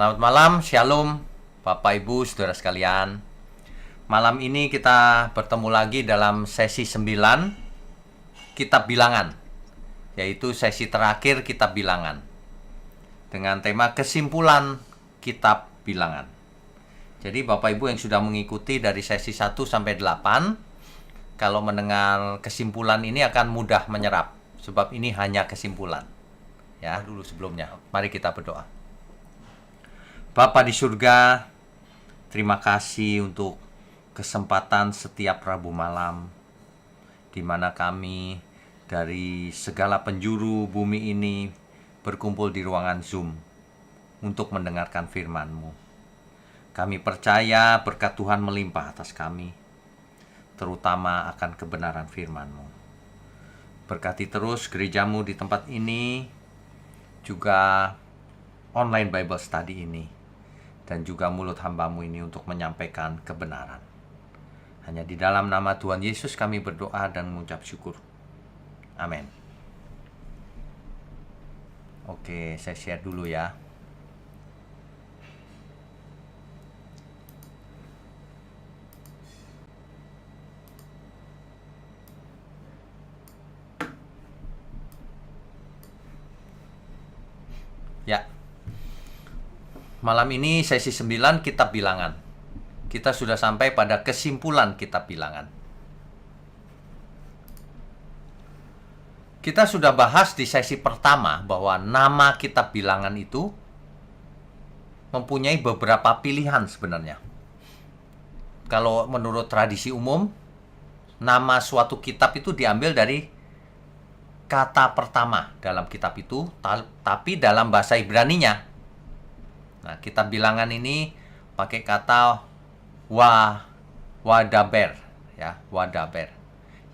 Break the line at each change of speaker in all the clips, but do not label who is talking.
Selamat malam, Shalom, Bapak Ibu, Saudara sekalian. Malam ini kita bertemu lagi dalam sesi 9 Kitab Bilangan, yaitu sesi terakhir Kitab Bilangan, dengan tema kesimpulan Kitab Bilangan. Jadi Bapak Ibu yang sudah mengikuti dari sesi 1 sampai 8, kalau mendengar kesimpulan ini akan mudah menyerap, sebab ini hanya kesimpulan. Ya, dulu sebelumnya, mari kita berdoa. Bapa di surga, terima kasih untuk kesempatan setiap Rabu malam, di mana kami dari segala penjuru bumi ini berkumpul di ruangan Zoom untuk mendengarkan firman-Mu. Kami percaya berkat Tuhan melimpah atas kami, terutama akan kebenaran firman-Mu. Berkati terus gerejamu di tempat ini, juga online Bible Study ini, dan juga mulut hamba-Mu ini untuk menyampaikan kebenaran. Hanya di dalam nama Tuhan Yesus kami berdoa dan mengucap syukur. Amin. Oke, saya share dulu ya. Ya. Malam ini sesi 9 Kitab Bilangan. Kita sudah sampai pada kesimpulan Kitab Bilangan. Kita sudah bahas di sesi pertama bahwa nama Kitab Bilangan itu mempunyai beberapa pilihan sebenarnya. Kalau menurut tradisi umum, nama suatu kitab itu diambil dari kata pertama dalam kitab itu, tapi dalam bahasa Ibraninya. Nah, Kitab Bilangan ini pakai kata wadaber, ya, wadaber,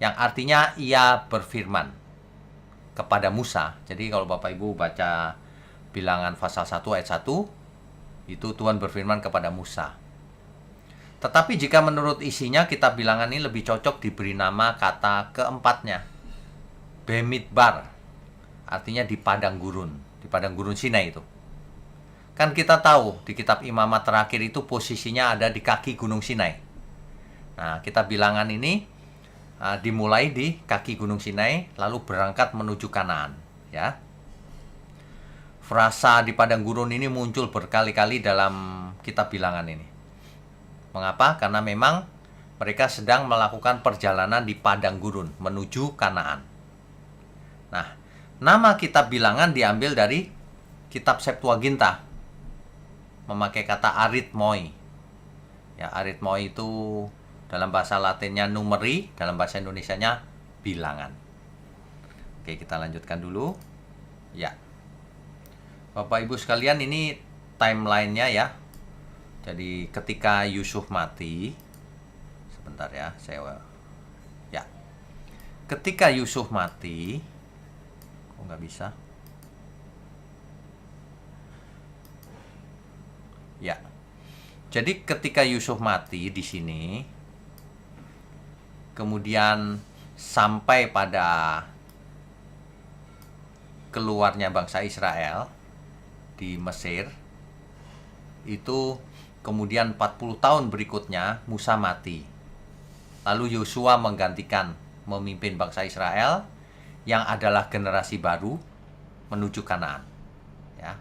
yang artinya ia berfirman kepada Musa. Jadi kalau Bapak Ibu baca Bilangan pasal 1 ayat 1, itu Tuhan berfirman kepada Musa. Tetapi jika menurut isinya, Kitab Bilangan ini lebih cocok diberi nama kata keempatnya, Bemidbar, artinya di padang gurun Sinai itu. Kan kita tahu di kitab Imamat terakhir itu posisinya ada di kaki Gunung Sinai. Nah, Kitab Bilangan ini dimulai di kaki Gunung Sinai, lalu berangkat menuju Kanaan. Ya, frasa di padang gurun ini muncul berkali-kali dalam Kitab Bilangan ini. Mengapa? Karena memang mereka sedang melakukan perjalanan di padang gurun menuju Kanaan. Nah, nama Kitab Bilangan diambil dari Kitab Septuaginta, memakai kata arithmoi. Ya, arithmoi itu dalam bahasa Latinnya numeri, dalam bahasa Indonesianya bilangan. Oke, kita lanjutkan dulu. Ya. Bapak Ibu sekalian, ini timeline-nya ya. Jadi ketika Yusuf mati, sebentar ya, ya. Ketika Yusuf mati, kok nggak bisa? Ya, jadi ketika Yusuf mati di sini, kemudian sampai pada keluarnya bangsa Israel di Mesir, itu kemudian 40 tahun berikutnya Musa mati. Lalu Yosua menggantikan memimpin bangsa Israel yang adalah generasi baru menuju Kanaan. Ya.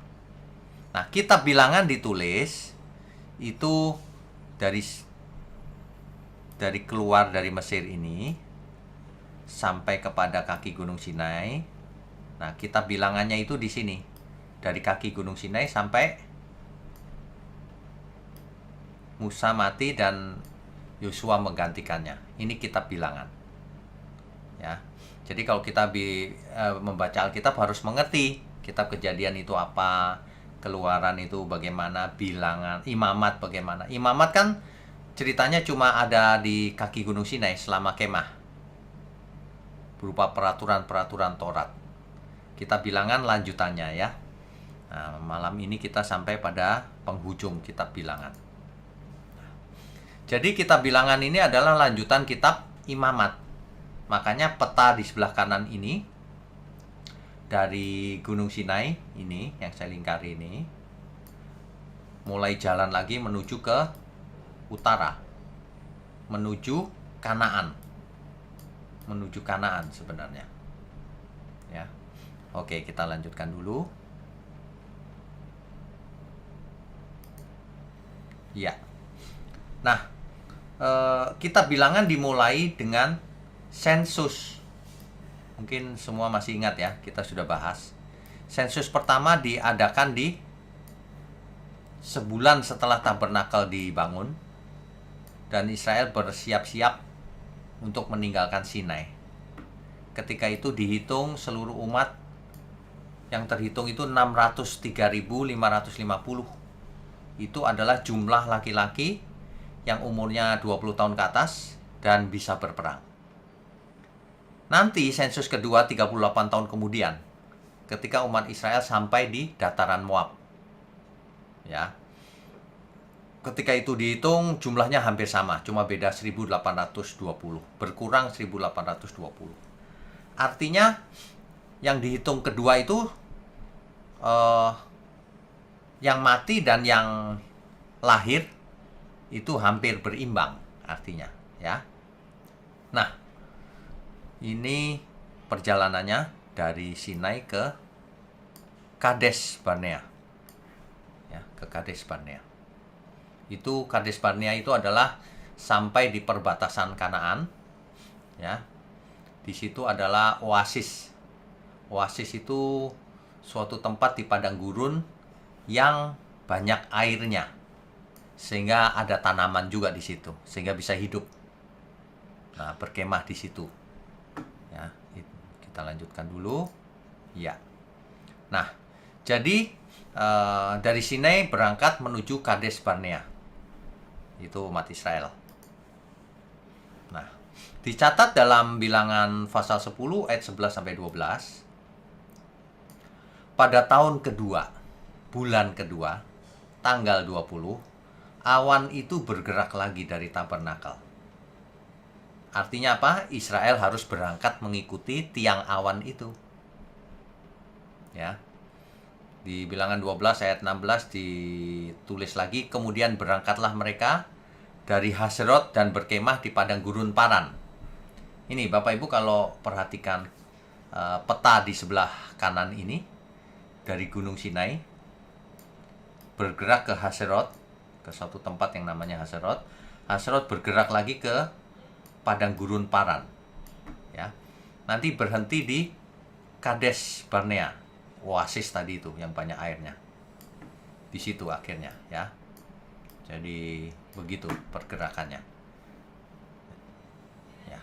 Nah, Kitab Bilangan ditulis itu dari keluar dari Mesir ini sampai kepada kaki Gunung Sinai. Nah, Kitab Bilangannya itu di sini, dari kaki Gunung Sinai sampai Musa mati dan Yosua menggantikannya. Ini Kitab Bilangan. Ya. Jadi kalau kita membaca Alkitab harus mengerti Kitab Kejadian itu apa, Keluaran itu bagaimana, Bilangan, Imamat bagaimana. Imamat kan ceritanya cuma ada di kaki Gunung Sinai selama kemah, berupa peraturan-peraturan Taurat. Kitab Bilangan lanjutannya ya. Nah, malam ini kita sampai pada penghujung Kitab Bilangan. Jadi Kitab Bilangan ini adalah lanjutan Kitab Imamat. Makanya peta di sebelah kanan ini dari Gunung Sinai ini yang saya lingkari ini, mulai jalan lagi menuju ke utara, menuju Kanaan, sebenarnya. Ya, oke, kita lanjutkan dulu. Ya, nah, kitab Bilangan dimulai dengan sensus. Mungkin semua masih ingat ya, kita sudah bahas. Sensus pertama diadakan di sebulan setelah tabernakel dibangun, dan Israel bersiap-siap untuk meninggalkan Sinai. Ketika itu dihitung seluruh umat, yang terhitung itu 603.550. Itu adalah jumlah laki-laki yang umurnya 20 tahun ke atas dan bisa berperang. Nanti sensus kedua 38 tahun kemudian, ketika umat Israel sampai di dataran Moab. Ya. Ketika itu dihitung jumlahnya hampir sama, cuma beda 1820, berkurang 1820. Artinya yang dihitung kedua itu yang mati dan yang lahir itu hampir berimbang artinya, ya. Nah, ini perjalanannya dari Sinai ke Kades Barnea. Ya, ke Kades Barnea. Itu Kades Barnea itu adalah sampai di perbatasan Kanaan, ya. Di situ adalah oasis. Oasis itu suatu tempat di padang gurun yang banyak airnya, sehingga ada tanaman juga di situ, sehingga bisa hidup. Nah, berkemah di situ. Ya, kita lanjutkan dulu. Ya. Nah, jadi dari Sinai berangkat menuju Kades Barnea. Itu umat Israel. Nah, dicatat dalam Bilangan pasal 10 ayat 11 sampai 12. Pada tahun kedua, bulan kedua, tanggal 20, awan itu bergerak lagi dari tabernakel. Artinya apa? Israel harus berangkat mengikuti tiang awan itu. Ya. Di Bilangan 12 ayat 16 ditulis lagi, kemudian berangkatlah mereka dari Haserot dan berkemah di padang gurun Paran. Ini Bapak Ibu kalau perhatikan peta di sebelah kanan ini, dari Gunung Sinai bergerak ke Haserot, ke suatu tempat yang namanya Haserot. Haserot bergerak lagi ke padang gurun Paran. Ya. Nanti berhenti di Kades Barnea. Oasis tadi itu yang banyak airnya. Di situ akhirnya, ya. Jadi begitu pergerakannya. Ya.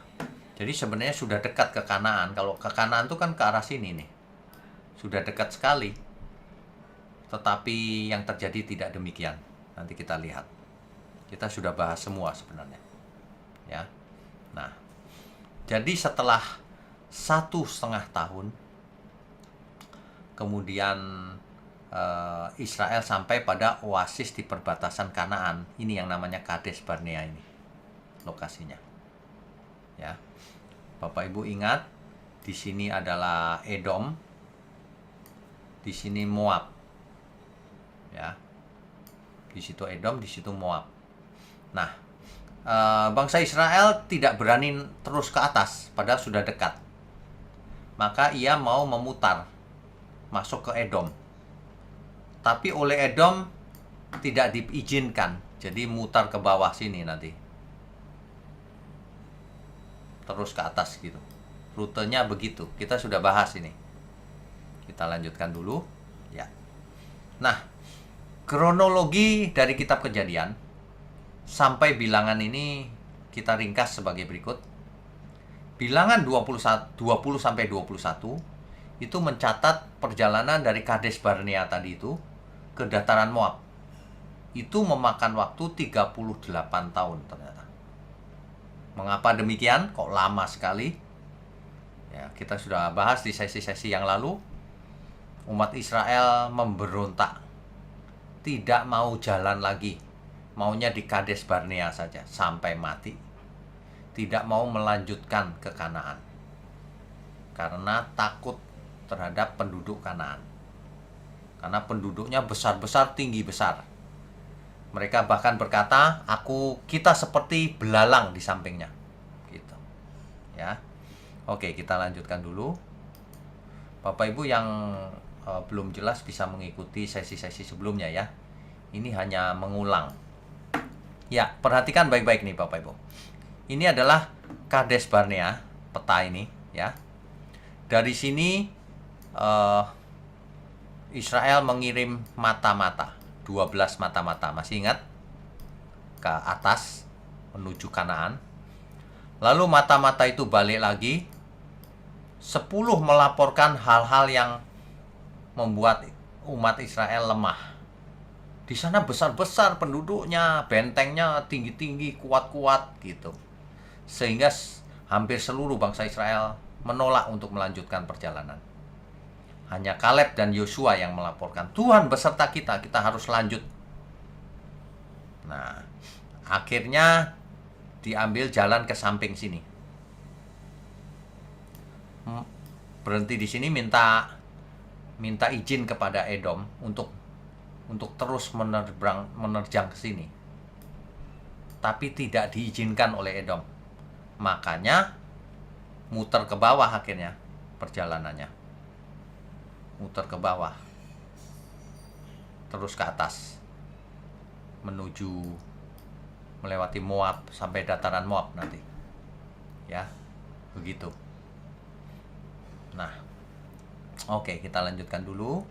Jadi sebenarnya sudah dekat ke Kanaan. Kalau ke Kanaan itu kan ke arah sini nih. Sudah dekat sekali. Tetapi yang terjadi tidak demikian. Nanti kita lihat. Kita sudah bahas semua sebenarnya. Ya. Nah, jadi setelah 1,5 tahun, kemudian Israel sampai pada oasis di perbatasan Kanaan. Ini yang namanya Kades Barnea ini lokasinya. Ya, Bapak Ibu ingat, di sini adalah Edom, di sini Moab. Ya, di situ Edom, di situ Moab. Nah, bangsa Israel tidak berani terus ke atas, padahal sudah dekat. Maka ia mau memutar masuk ke Edom. Tapi oleh Edom tidak diizinkan. Jadi mutar ke bawah sini nanti. Terus ke atas gitu. Rutenya begitu. Kita sudah bahas ini. Kita lanjutkan dulu. Ya. Nah, kronologi dari kitab Kejadian sampai Bilangan ini kita ringkas sebagai berikut. Bilangan 20 sampai 21 itu mencatat perjalanan dari Kades Barnea tadi itu ke dataran Moab. Itu memakan waktu 38 tahun ternyata. Mengapa demikian? Kok lama sekali? Ya, kita sudah bahas di sesi-sesi yang lalu. Umat Israel memberontak. Tidak mau jalan lagi. Maunya di Kades Barnea saja sampai mati. Tidak mau melanjutkan ke Kanaan. Karena takut terhadap penduduk Kanaan. Karena penduduknya besar-besar, tinggi besar. Mereka bahkan berkata, kita seperti belalang di sampingnya. Gitu. Ya. Oke, kita lanjutkan dulu. Bapak Ibu yang belum jelas bisa mengikuti sesi-sesi sebelumnya ya. Ini hanya mengulang. Ya, perhatikan baik-baik nih Bapak Ibu. Ini adalah Kades Barnea, peta ini ya. Dari sini Israel mengirim mata-mata, 12 mata-mata, masih ingat? Ke atas menuju Kanaan. Lalu mata-mata itu balik lagi, 10 melaporkan hal-hal yang membuat umat Israel lemah. Di sana besar-besar penduduknya, bentengnya tinggi-tinggi, kuat-kuat gitu. Sehingga hampir seluruh bangsa Israel menolak untuk melanjutkan perjalanan. Hanya Kaleb dan Yosua yang melaporkan, Tuhan beserta kita, kita harus lanjut. Nah, akhirnya diambil jalan ke samping sini. Berhenti di sini, minta izin kepada Edom untuk terus menerjang ke sini. Tapi tidak diizinkan oleh Edom. Makanya muter ke bawah akhirnya perjalanannya. Muter ke bawah. Terus ke atas. Menuju melewati Moab sampai dataran Moab nanti. Ya. Begitu. Nah. Oke, kita lanjutkan dulu.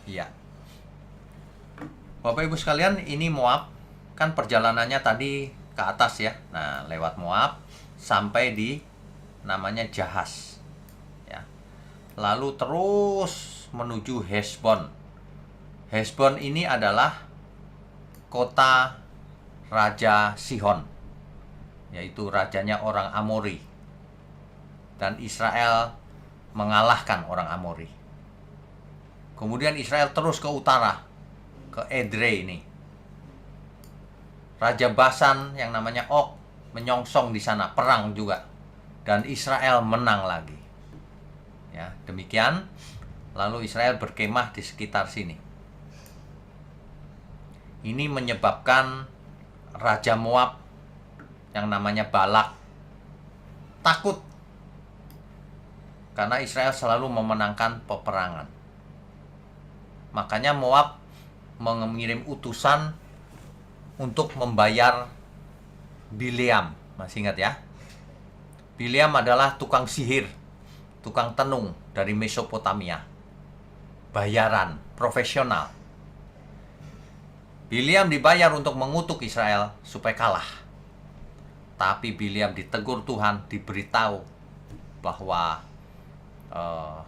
Ya. Bapak Ibu sekalian, ini Moab. Kan perjalanannya tadi ke atas ya. Nah, lewat Moab sampai di namanya Jahaz. Ya. Lalu terus menuju Hesbon. Hesbon ini adalah kota Raja Sihon, yaitu rajanya orang Amori. Dan Israel mengalahkan orang Amori. Kemudian Israel terus ke utara, ke Edrei ini. Raja Basan yang namanya Og menyongsong di sana, perang juga. Dan Israel menang lagi. Ya, demikian. Lalu Israel berkemah di sekitar sini. Ini menyebabkan Raja Moab yang namanya Balak takut. Karena Israel selalu memenangkan peperangan. Makanya Moab mengirim utusan untuk membayar Bileam. Masih ingat ya? Bileam adalah tukang sihir, tukang tenung dari Mesopotamia. Bayaran, profesional. Bileam dibayar untuk mengutuk Israel supaya kalah. Tapi Bileam ditegur Tuhan, diberitahu bahwa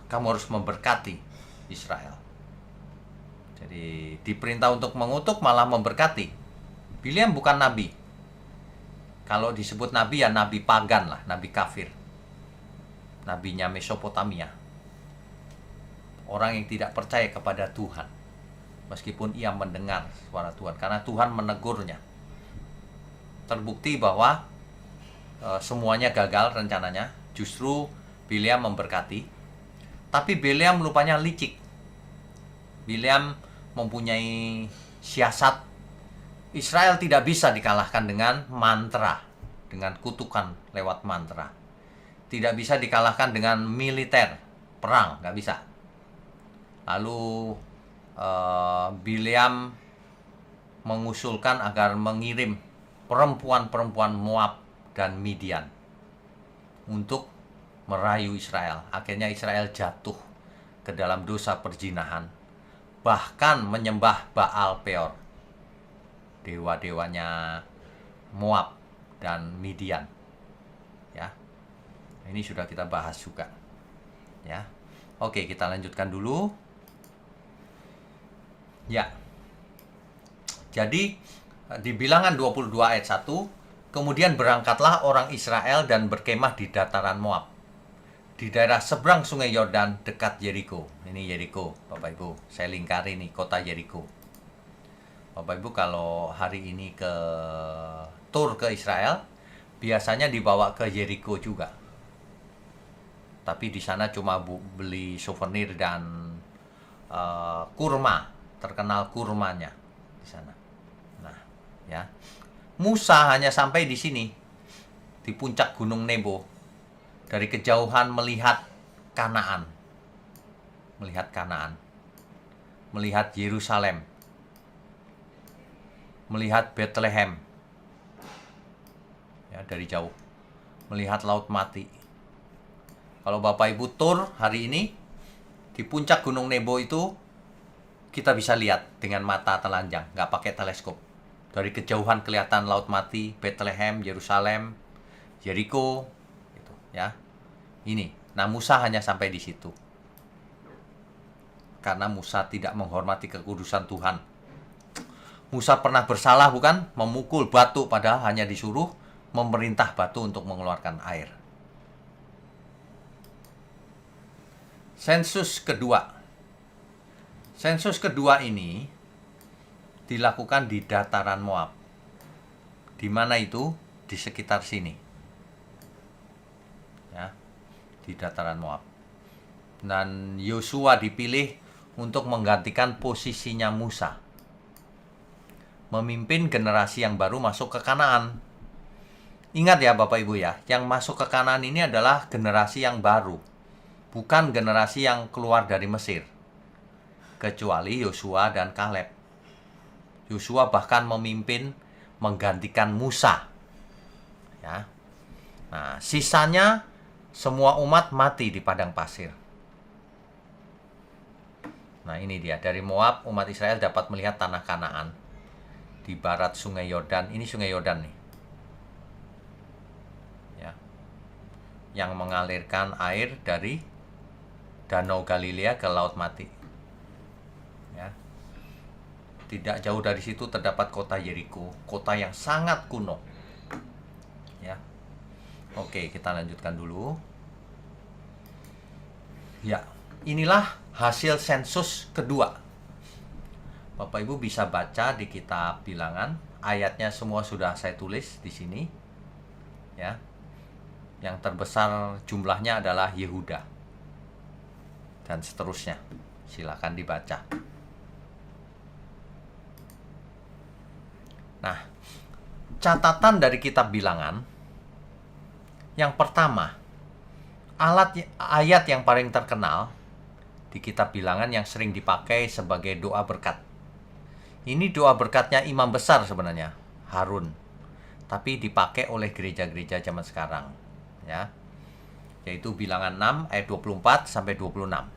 kamu harus memberkati Israel. Jadi diperintah untuk mengutuk malah memberkati. Bileam bukan nabi. Kalau disebut nabi ya nabi pagan lah, nabi kafir. Nabinya Mesopotamia. Orang yang tidak percaya kepada Tuhan. Meskipun ia mendengar suara Tuhan. Karena Tuhan menegurnya. Terbukti bahwa semuanya gagal rencananya. Justru Bileam memberkati. Tapi Bileam rupanya licik. Bileam mempunyai siasat. Israel tidak bisa dikalahkan dengan mantra, dengan kutukan lewat mantra. Tidak bisa dikalahkan dengan militer, perang, nggak bisa. Lalu Bileam mengusulkan agar mengirim perempuan-perempuan Moab dan Midian untuk merayu Israel. Akhirnya Israel jatuh ke dalam dosa perzinahan. Bahkan menyembah Baal Peor, dewa-dewanya Moab dan Midian. Ya. Ini sudah kita bahas juga. Ya. Oke, kita lanjutkan dulu. Ya. Jadi di Bilangan 22 ayat 1, kemudian berangkatlah orang Israel dan berkemah di dataran Moab, di daerah seberang sungai Yordan dekat Yeriko. Ini Yeriko, Bapak Ibu. Saya lingkari nih kota Yeriko. Bapak Ibu kalau hari ini ke tur ke Israel, biasanya dibawa ke Yeriko juga. Tapi di sana cuma beli souvenir dan kurma. terkenal kurmanya di sana. Nah, ya. Musa hanya sampai di sini, di puncak Gunung Nebo. Dari kejauhan melihat Kanaan. Melihat Kanaan. Melihat Yerusalem. Melihat Bethlehem. Ya, dari jauh. Melihat Laut Mati. Kalau Bapak Ibu tur hari ini, di puncak Gunung Nebo itu, kita bisa lihat dengan mata telanjang, nggak pakai teleskop. Dari kejauhan kelihatan Laut Mati, Bethlehem, Yerusalem, Jericho, gitu, ya. Ini, nah Musa hanya sampai di situ. Karena Musa tidak menghormati kekudusan Tuhan. Musa pernah bersalah bukan? Memukul batu padahal hanya disuruh memerintah batu untuk mengeluarkan air. Sensus kedua. Sensus kedua ini dilakukan di dataran Moab. Di mana itu? Di sekitar sini. Ya, di dataran Moab. Dan Yosua dipilih untuk menggantikan posisinya Musa. Memimpin generasi yang baru masuk ke Kanaan. Ingat ya Bapak Ibu ya, yang masuk ke Kanaan ini adalah generasi yang baru. Bukan generasi yang keluar dari Mesir. Kecuali Yosua dan Kaleb. Yosua bahkan memimpin menggantikan Musa. Ya. Nah, sisanya semua umat mati di padang pasir. Nah, ini dia. Dari Moab, umat Israel dapat melihat tanah Kanaan. Di barat sungai Yordan. Ini sungai Yordan nih. Ya. Yang mengalirkan air dari Danau Galilea ke Laut Mati. Ya. Tidak jauh dari situ terdapat kota Jericho, kota yang sangat kuno. Ya. Oke, kita lanjutkan dulu. Ya, inilah hasil sensus kedua. Bapak Ibu bisa baca di kitab Bilangan, ayatnya semua sudah saya tulis di sini. Ya. Yang terbesar jumlahnya adalah Yehuda. Dan seterusnya. Silakan dibaca. Nah, catatan dari kitab Bilangan. Yang pertama, ayat yang paling terkenal di kitab Bilangan yang sering dipakai sebagai doa berkat. Ini doa berkatnya imam besar sebenarnya, Harun. Tapi dipakai oleh gereja-gereja zaman sekarang, ya. Yaitu Bilangan 6 ayat 24 sampai 26.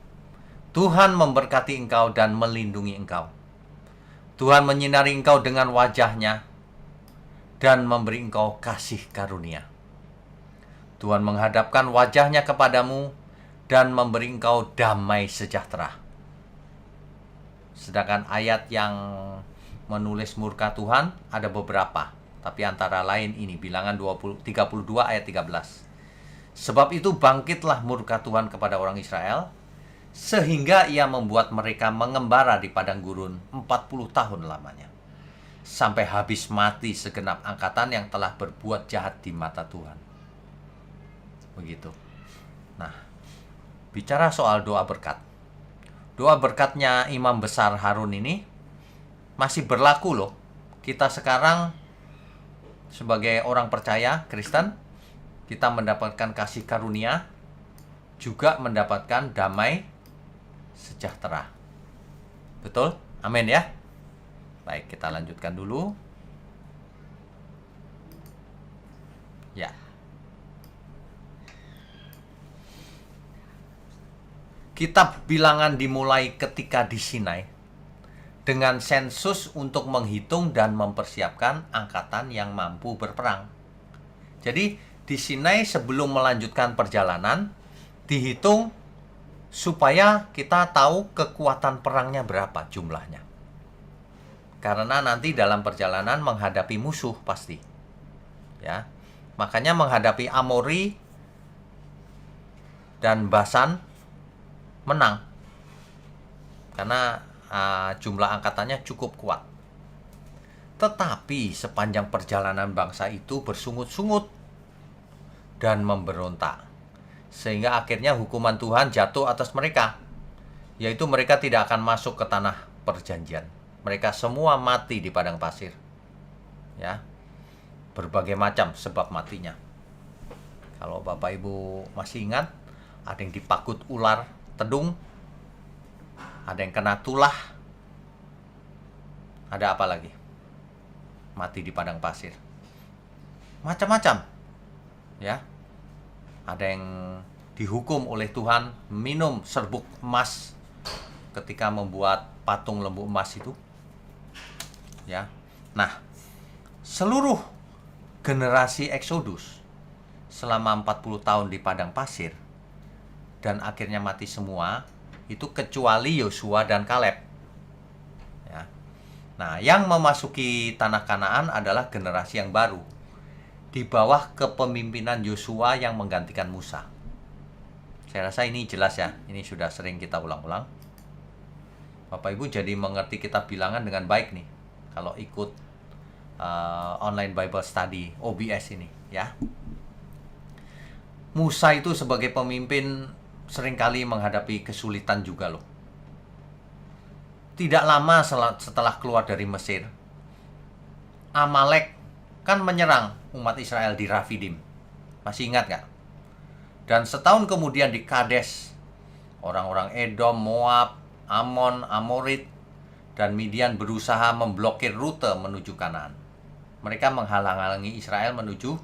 Tuhan memberkati engkau dan melindungi engkau. Tuhan menyinari engkau dengan wajahnya dan memberi engkau kasih karunia. Tuhan menghadapkan wajahnya kepadamu dan memberi engkau damai sejahtera. Sedangkan ayat yang menulis murka Tuhan ada beberapa. Tapi antara lain ini, Bilangan 32 ayat 13. Sebab itu bangkitlah murka Tuhan kepada orang Israel, sehingga ia membuat mereka mengembara di padang gurun 40 tahun lamanya, sampai habis mati segenap angkatan yang telah berbuat jahat di mata Tuhan. Begitu. Nah, bicara soal doa berkat. Doa berkatnya imam besar Harun ini masih berlaku loh. Kita sekarang sebagai orang percaya Kristen, kita mendapatkan kasih karunia, juga mendapatkan damai sejahtera. Betul? Amin ya. Baik, kita lanjutkan dulu. Ya. Kitab Bilangan dimulai ketika di Sinai dengan sensus untuk menghitung dan mempersiapkan angkatan yang mampu berperang. Jadi di Sinai sebelum melanjutkan perjalanan dihitung supaya kita tahu kekuatan perangnya berapa jumlahnya. Karena nanti dalam perjalanan menghadapi musuh pasti. Ya. Makanya menghadapi Amori dan Basan menang. Karena jumlah angkatannya cukup kuat. Tetapi sepanjang perjalanan bangsa itu bersungut-sungut dan memberontak. Sehingga akhirnya hukuman Tuhan jatuh atas mereka. Yaitu mereka tidak akan masuk ke tanah perjanjian. Mereka semua mati di padang pasir. Ya. Berbagai macam sebab matinya. Kalau Bapak Ibu masih ingat, ada yang dipakut ular tedung, ada yang kena tulah, ada apa lagi? Mati di padang pasir. Macam-macam. Ya. Ada yang dihukum oleh Tuhan minum serbuk emas ketika membuat patung lembu emas itu. Ya. Nah, seluruh generasi Exodus selama 40 tahun di padang pasir dan akhirnya mati semua, itu kecuali Yosua dan Kaleb. Ya. Nah, yang memasuki tanah Kanaan adalah generasi yang baru di bawah kepemimpinan Yosua yang menggantikan Musa. Saya rasa ini jelas ya, ini sudah sering kita ulang-ulang. Bapak Ibu jadi mengerti kitab bilangan dengan baik nih kalau ikut online Bible Study OBS ini ya. Musa itu sebagai pemimpin seringkali menghadapi kesulitan juga loh. Tidak lama setelah keluar dari Mesir, Amalek kan menyerang umat Israel di Rafidim. Masih ingat nggak? Dan setahun kemudian di Kades, orang-orang Edom, Moab, Amon, Amorit, dan Midian berusaha memblokir rute menuju Kanaan. Mereka menghalang-halangi Israel menuju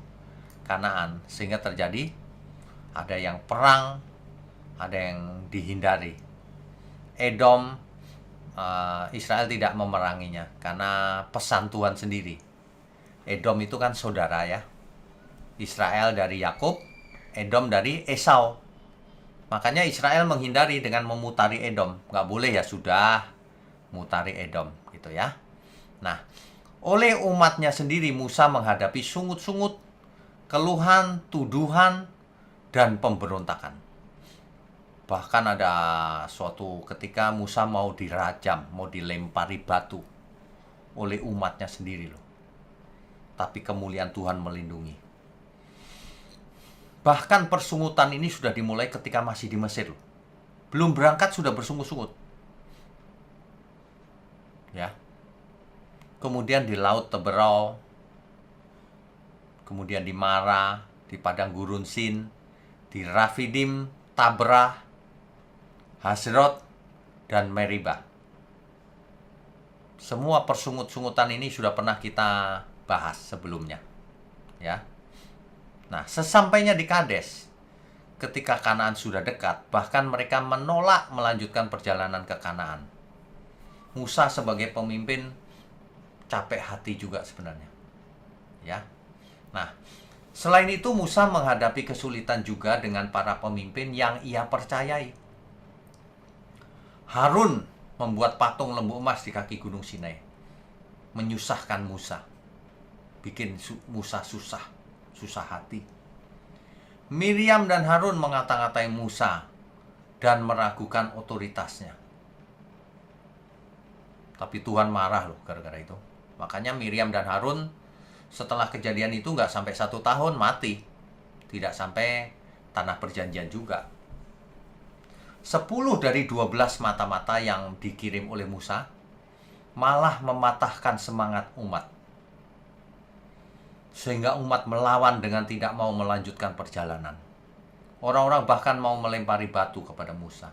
Kanaan, sehingga terjadi ada yang perang, ada yang dihindari. Edom, Israel tidak memeranginya karena pesan Tuhan sendiri. Edom itu kan saudara ya. Israel dari Yakub, Edom dari Esau. Makanya Israel menghindari dengan memutari Edom. Nggak boleh ya sudah, mutari Edom gitu ya. Nah, oleh umatnya sendiri Musa menghadapi sungut-sungut, keluhan, tuduhan, dan pemberontakan. Bahkan ada suatu ketika Musa mau dirajam, mau dilempari batu oleh umatnya sendiri loh. Tapi kemuliaan Tuhan melindungi. Bahkan persungutan ini sudah dimulai ketika masih di Mesir loh. Belum berangkat sudah bersungut-sungut. Ya. Kemudian di Laut Teberau, kemudian di Mara, di Padang Gurun Sin, di Rafidim, Tabrah, Hasrot, dan Meribah. Semua persungut-sungutan ini sudah pernah kita bahas sebelumnya. Ya. Nah, sesampainya di Kades, ketika Kanaan sudah dekat, bahkan mereka menolak melanjutkan perjalanan ke Kanaan. Musa sebagai pemimpin capek hati juga sebenarnya. Ya. Nah, selain itu Musa menghadapi kesulitan juga dengan para pemimpin yang ia percayai. Harun membuat patung lembu emas di kaki Gunung Sinai. Menyusahkan Musa. Bikin Musa susah hati. Miriam dan Harun mengata-ngatai Musa dan meragukan otoritasnya. Tapi Tuhan marah loh gara-gara itu. Makanya Miriam dan Harun setelah kejadian itu nggak sampai 1 tahun mati. Tidak sampai tanah perjanjian juga. 10 dari 12 mata-mata yang dikirim oleh Musa malah mematahkan semangat umat. Sehingga umat melawan dengan tidak mau melanjutkan perjalanan. Orang-orang bahkan mau melempari batu kepada Musa.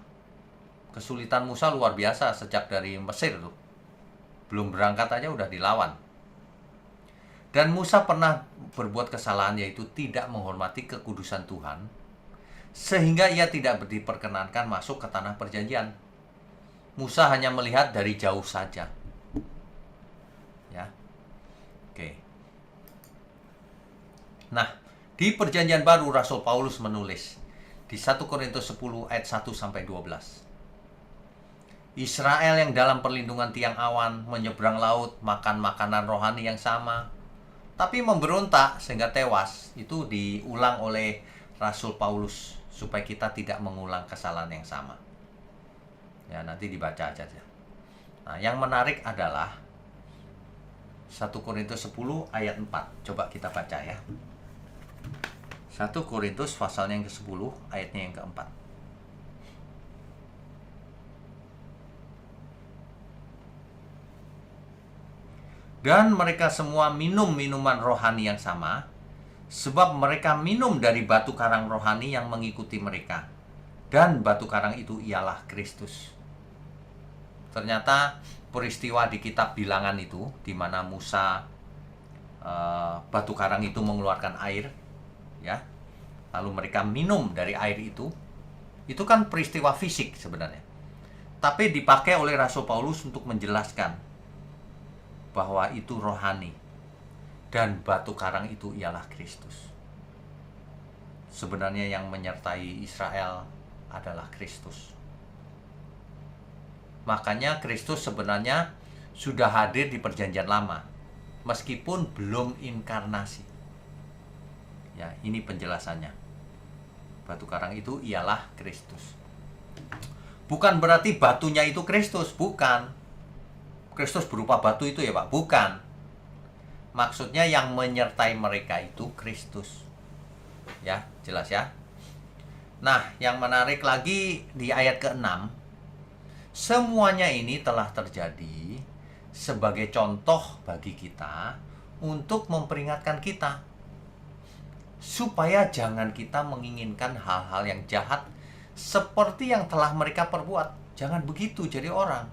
Kesulitan Musa luar biasa sejak dari Mesir tuh. Belum berangkat aja udah dilawan. Dan Musa pernah berbuat kesalahan, yaitu tidak menghormati kekudusan Tuhan, sehingga ia tidak diperkenankan masuk ke tanah perjanjian. Musa hanya melihat dari jauh saja. Ya. Oke. Nah, di perjanjian baru Rasul Paulus menulis di 1 Korintus 10 ayat 1 sampai 12. Israel yang dalam perlindungan tiang awan menyeberang laut, makan makanan rohani yang sama, tapi memberontak sehingga tewas. Itu diulang oleh Rasul Paulus supaya kita tidak mengulang kesalahan yang sama. Ya, nanti dibaca aja. Nah, yang menarik adalah 1 Korintus 10 ayat 4. Coba kita baca ya. 1 Korintus pasalnya yang ke-10, ayatnya yang ke-4. Dan mereka semua minum minuman rohani yang sama, sebab mereka minum dari batu karang rohani yang mengikuti mereka. Dan batu karang itu ialah Kristus. Ternyata peristiwa di kitab Bilangan itu, di mana Musa batu karang itu mengeluarkan air, ya, lalu mereka minum dari air itu kan peristiwa fisik sebenarnya. Tapi dipakai oleh Rasul Paulus untuk menjelaskan bahwa itu rohani. Dan batu karang itu ialah Kristus. Sebenarnya yang menyertai Israel adalah Kristus. Makanya Kristus sebenarnya sudah hadir di perjanjian lama, meskipun belum inkarnasi. Ya, ini penjelasannya. Batu karang itu ialah Kristus. Bukan berarti batunya itu Kristus, bukan. Kristus berupa batu itu ya Pak, bukan. Maksudnya yang menyertai mereka itu Kristus. Ya, jelas ya. Nah, yang menarik lagi di ayat ke-6, semuanya ini telah terjadi sebagai contoh bagi kita untuk memperingatkan kita supaya jangan kita menginginkan hal-hal yang jahat seperti yang telah mereka perbuat. Jangan begitu jadi orang.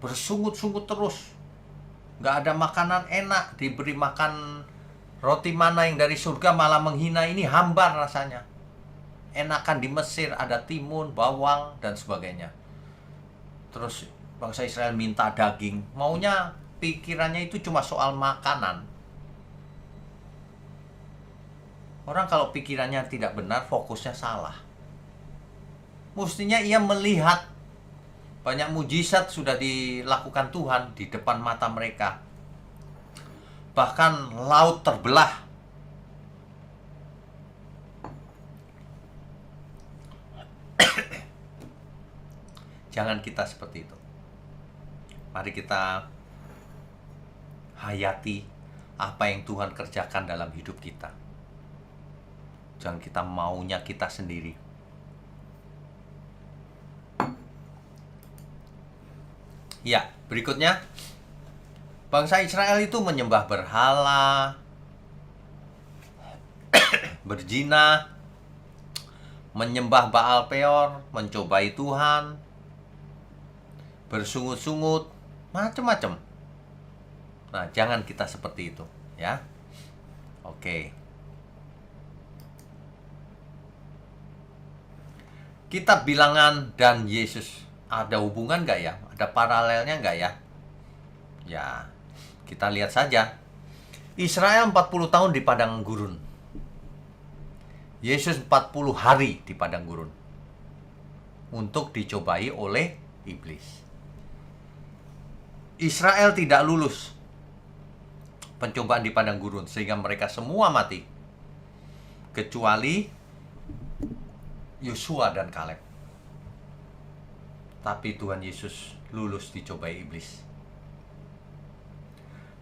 Bersungut-sungut terus, nggak ada makanan enak, diberi makan roti mana yang dari surga malah menghina, ini hambar rasanya. Enakan di Mesir ada timun, bawang, dan sebagainya. Terus bangsa Israel minta daging, maunya pikirannya itu cuma soal makanan. Orang kalau pikirannya tidak benar, fokusnya salah. Mestinya ia melihat banyak mujizat sudah dilakukan Tuhan di depan mata mereka. Bahkan laut terbelah. Jangan kita seperti itu. Mari kita hayati apa yang Tuhan kerjakan dalam hidup kita. Jangan kita maunya kita sendiri. Ya, berikutnya, bangsa Israel itu menyembah berhala, berzina, menyembah Baal Peor, mencobai Tuhan, bersungut-sungut, macam-macam. Nah, jangan kita seperti itu, ya. Oke. Kitab Bilangan dan Yesus ada hubungan nggak ya? Ada paralelnya nggak ya? Ya, kita lihat saja. Israel 40 tahun di padang gurun. Yesus 40 hari di padang gurun. Untuk dicobai oleh iblis. Israel tidak lulus pencobaan di padang gurun, sehingga mereka semua mati. Kecuali Yosua dan Kaleb. Tapi Tuhan Yesus lulus dicobai iblis.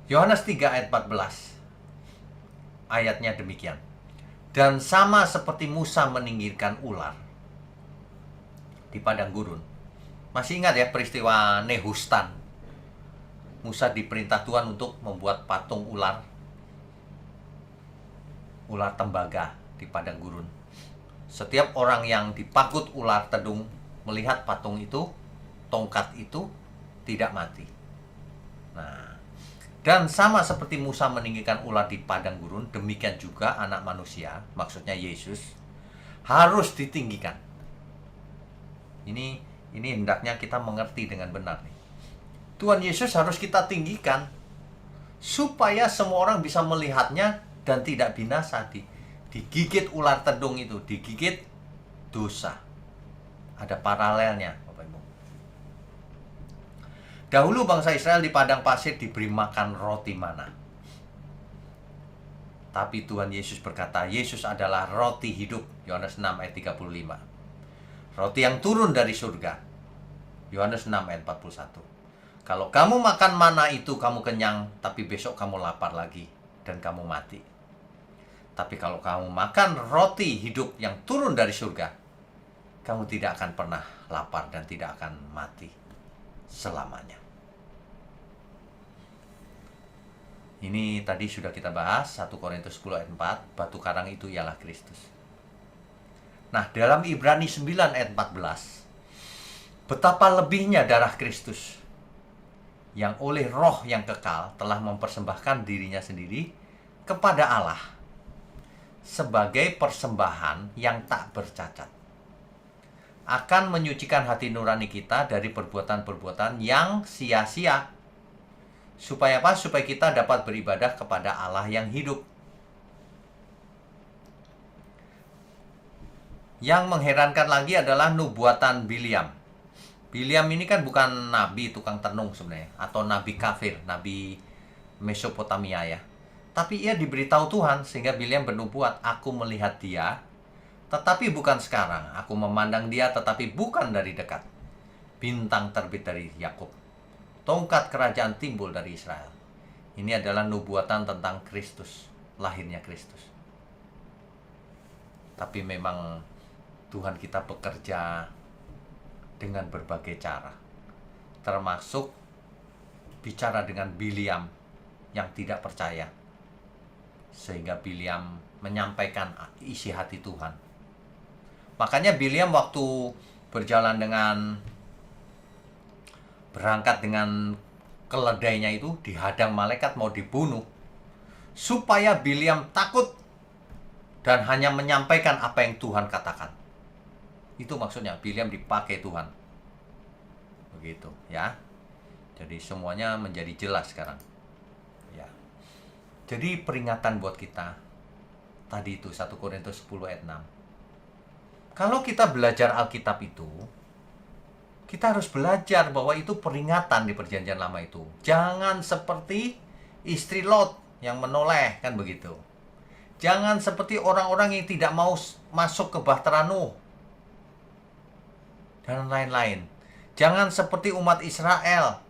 Yohanes 3 ayat 14. Ayatnya demikian. Dan sama seperti Musa meninggikan ular di padang gurun. Masih ingat ya peristiwa Nehustan? Musa diperintah Tuhan untuk membuat patung ular tembaga di padang gurun. Setiap orang yang dipakut ular tedung melihat patung itu, tongkat itu, tidak mati. Nah, dan sama seperti Musa meninggikan ular di padang gurun, demikian juga anak manusia, maksudnya Yesus, harus ditinggikan. Ini hendaknya kita mengerti dengan benar nih. Tuhan Yesus harus kita tinggikan supaya semua orang bisa melihatnya dan tidak binasa, digigit ular tedung itu, digigit dosa. Ada paralelnya, Bapak Ibu. Dahulu bangsa Israel di padang pasir diberi makan roti mana. Tapi Tuhan Yesus berkata, Yesus adalah roti hidup. Yohanes 6 ayat 35. Roti yang turun dari surga. Yohanes 6 ayat 41. Kalau kamu makan mana itu kamu kenyang, tapi besok kamu lapar lagi dan kamu mati. Tapi kalau kamu makan roti hidup yang turun dari surga, kamu tidak akan pernah lapar dan tidak akan mati selamanya. Ini tadi sudah kita bahas 1 Korintus 10 ayat 4, batu karang itu ialah Kristus. Nah, dalam Ibrani 9 ayat 14, betapa lebihnya darah Kristus yang oleh roh yang kekal telah mempersembahkan dirinya sendiri kepada Allah sebagai persembahan yang tak bercacat, akan menyucikan hati nurani kita dari perbuatan-perbuatan yang sia-sia. Supaya apa? Supaya kita dapat beribadah kepada Allah yang hidup. Yang mengherankan lagi adalah nubuatan Bileam. Bileam ini kan bukan nabi tukang tenung sebenarnya, atau nabi kafir, nabi Mesopotamia ya. Tapi ia diberitahu Tuhan sehingga Bileam bernubuat, aku melihat dia, tetapi bukan sekarang. Aku memandang dia, tetapi bukan dari dekat. Bintang terbit dari Yakub, tongkat kerajaan timbul dari Israel. Ini adalah nubuatan tentang Kristus, lahirnya Kristus. Tapi memang Tuhan kita bekerja dengan berbagai cara, termasuk bicara dengan Bileam yang tidak percaya, sehingga Bileam menyampaikan isi hati Tuhan. Makanya Bileam waktu berangkat dengan keledainya itu dihadang malaikat mau dibunuh, supaya Bileam takut dan hanya menyampaikan apa yang Tuhan katakan. Itu maksudnya Bileam dipakai Tuhan. Begitu ya. Jadi semuanya menjadi jelas sekarang. Ya. Jadi peringatan buat kita tadi itu 1 Korintus 10 ayat 6. Kalau kita belajar Alkitab itu, kita harus belajar bahwa itu peringatan di Perjanjian Lama itu. Jangan seperti istri Lot yang menoleh, kan begitu. Jangan seperti orang-orang yang tidak mau masuk ke Bahtera Nuh dan lain-lain. Jangan seperti umat Israel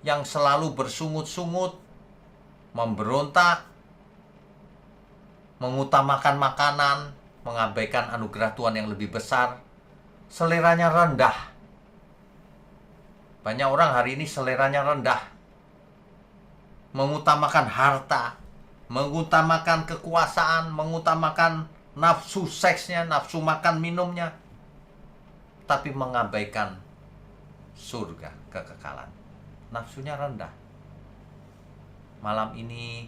yang selalu bersungut-sungut, memberontak, mengutamakan makanan, mengabaikan anugerah Tuhan yang lebih besar, seleranya rendah. Banyak orang hari ini seleranya rendah, mengutamakan harta, mengutamakan kekuasaan, mengutamakan nafsu seksnya, nafsu makan minumnya, tapi mengabaikan surga, kekekalan. Nafsunya rendah. Malam ini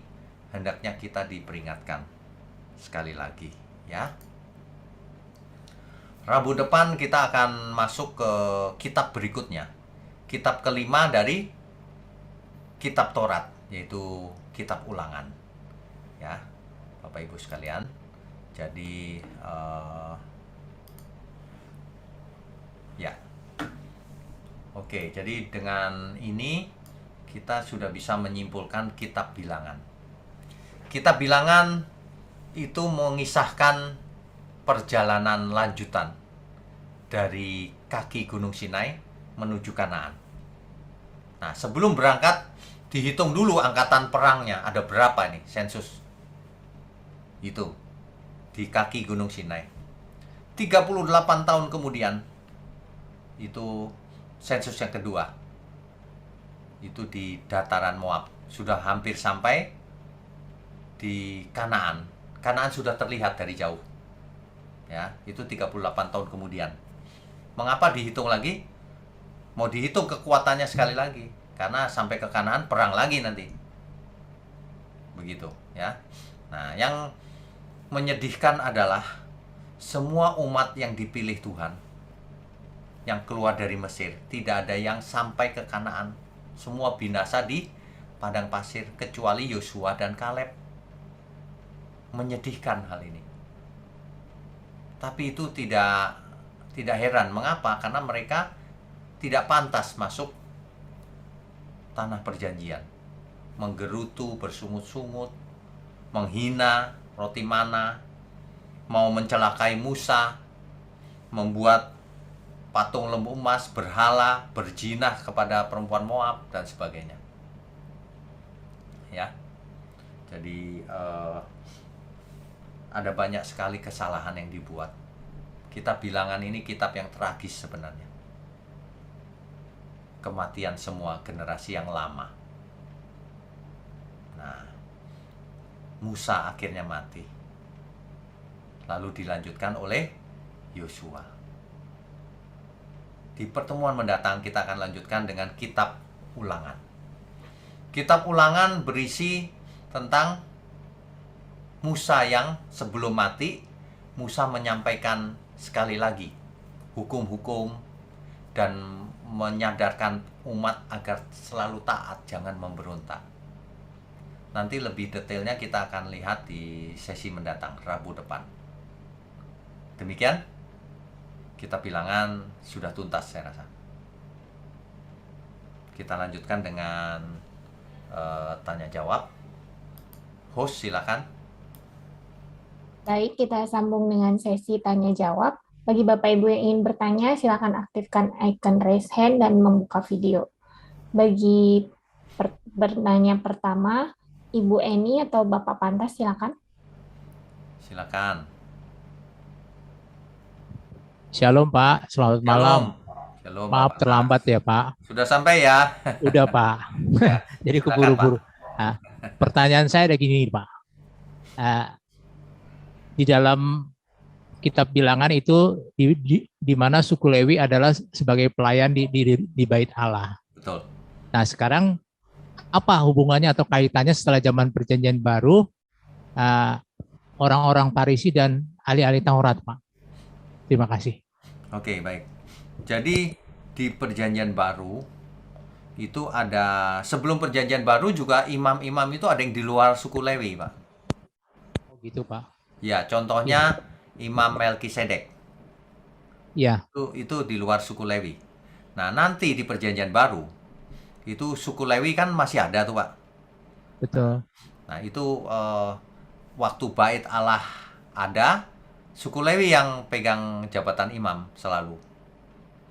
hendaknya kita diperingatkan sekali lagi ya. Rabu depan kita akan masuk ke kitab berikutnya, kitab kelima dari kitab Taurat, yaitu kitab Ulangan ya, Bapak Ibu sekalian. Jadi ya, oke. Jadi dengan ini kita sudah bisa menyimpulkan kitab Bilangan. Kitab Bilangan itu mengisahkan perjalanan lanjutan dari kaki Gunung Sinai menuju Kanaan. Nah, sebelum berangkat dihitung dulu angkatan perangnya ada berapa nih, sensus. Itu di kaki Gunung Sinai. 38 tahun kemudian itu sensus yang kedua. Itu di dataran Moab. Sudah hampir sampai di Kanaan. Kanaan sudah terlihat dari jauh. Ya, itu 38 tahun kemudian. Mengapa dihitung lagi? Mau dihitung kekuatannya sekali lagi, karena sampai ke Kanaan perang lagi nanti. Begitu, ya. Nah, yang menyedihkan adalah semua umat yang dipilih Tuhan yang keluar dari Mesir, tidak ada yang sampai ke Kanaan. Semua binasa di padang pasir kecuali Yosua dan Kaleb. Menyedihkan hal ini. Tapi itu tidak heran. Mengapa? Karena mereka tidak pantas masuk tanah perjanjian. Menggerutu, bersungut-sungut, menghina roti mana, mau mencelakai Musa, membuat patung lembu emas, berhala, berjinah kepada perempuan Moab, dan sebagainya. Ya. Jadi ada banyak sekali kesalahan yang dibuat. Kitab Bilangan ini kitab yang tragis sebenarnya. Kematian semua generasi yang lama. Musa akhirnya mati. Lalu dilanjutkan oleh Yosua. Di pertemuan mendatang kita akan lanjutkan dengan kitab Ulangan. Kitab Ulangan berisi tentang Musa yang sebelum mati, Musa menyampaikan sekali lagi hukum-hukum dan menyadarkan umat agar selalu taat, jangan memberontak. Nanti lebih detailnya kita akan lihat di sesi mendatang, Rabu depan. Demikian, kitab Bilangan sudah tuntas saya rasa. Kita lanjutkan dengan tanya jawab. Host silakan.
Baik, kita sambung dengan sesi tanya jawab. Bagi Bapak Ibu yang ingin bertanya, silakan aktifkan icon raise hand dan membuka video. Bagi bertanya pertama, Ibu Eni atau Bapak Pantas, silakan.
Silakan.
Shalom Pak, selamat malam.
Shalom,
Maaf
Bapak.
terlambat ya Pak.
Sudah sampai ya?
Udah Pak. Jadi
Silakan,
keburu-buru. Nah, pertanyaan saya ada gini Pak. Di dalam kitab Bilangan itu di mana suku Lewi adalah sebagai pelayan di Bait Allah.
Betul.
Nah sekarang apa hubungannya atau kaitannya setelah zaman Perjanjian Baru orang-orang Farisi dan ahli-ahli Taurat Pak? Terima kasih.
Oke, baik. Jadi di Perjanjian Baru itu ada, sebelum Perjanjian Baru juga imam-imam itu ada yang di luar suku Lewi, Pak.
Oh gitu Pak.
Ya, contohnya Imam Melkisedek.
Ya.
Itu di luar suku Lewi. Nah, nanti di Perjanjian Baru itu suku Lewi kan masih ada tuh, Pak.
Betul.
Nah, itu waktu Bait Allah ada, suku Lewi yang pegang jabatan imam selalu.